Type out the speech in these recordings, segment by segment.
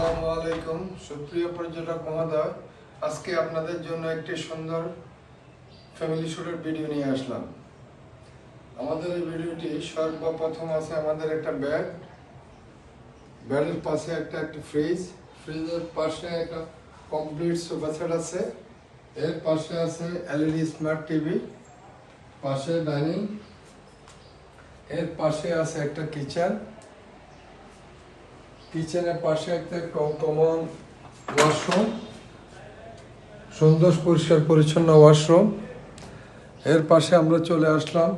আসসালামু আলাইকুম সুপ্রিয় পর্যটক মহোদয়, আজকে আপনাদের জন্য একটি সুন্দর ফ্যামিলি শুটের ভিডিও নিয়ে আসলাম। আমাদের এই ভিডিওটি সর্বপ্রথম আছে আমাদের একটা বেডের পাশে একটা ফ্রিজের পাশে একটা কমপ্লিট সোফা সেট আছে, এর পাশে আছে এলইডি স্মার্ট টিভি, পাশে ডাইনিং, এর পাশে আছে একটা কিচেনের পাশে একটা কমন ওয়াশরুম, সুন্দর পরিষ্কার পরিচ্ছন্ন ওয়াশরুম। এর পাশে আমরা চলে আসলাম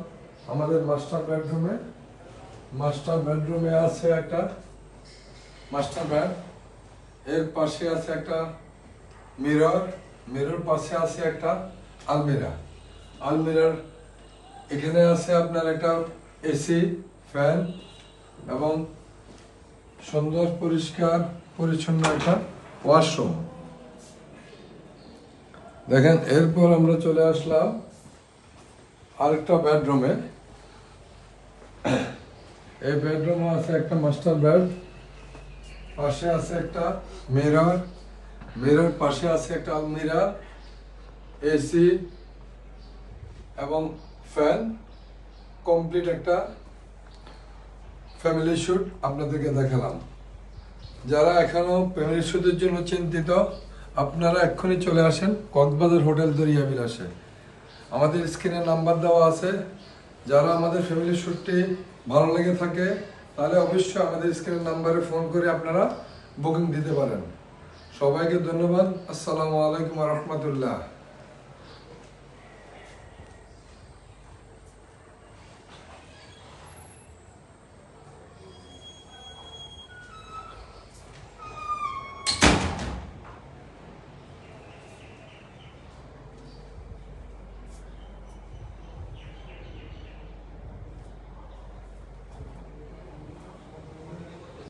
আমাদের মাস্টার বেডরুমে আছে একটা মাস্টার বেড, এর পাশে আছে একটা মিরর পাশে আছে একটা আলমিরার এখানে আছে আপনার একটা এসি, ফ্যান এবং সুন্দর পরিষ্কার পরিচ্ছন্ন একটা ওয়াশরুম। দেখেন, এরপর আমরা চলে আসলাম আরেকটা বেডরুমে। এই বেডরুমে আছে একটা মাস্টার বেড, পাশে আছে একটা মিরর পাশে আছে একটা আলমিরা, এসি এবং ফ্যান, কমপ্লিট একটা ফ্যামিলি শুট আপনাদেরকে দেখালাম। যারা এখনো ফ্যামিলি শুটের জন্য চিন্তিত, আপনারা এক্ষুনি চলে আসেন কক্সবাজার হোটেল দরিয়া বিলাসে। আমাদের স্ক্রিনে নাম্বার দেওয়া আছে। যারা আমাদের ফ্যামিলি শুটটি ভালো লেগে থাকে তাহলে অবশ্যই আমাদের স্ক্রিনের নাম্বারে ফোন করে আপনারা বুকিং দিতে পারেন। সবাইকে ধন্যবাদ। আসসালামু আলাইকুম ওয়া রাহমাতুল্লাহ।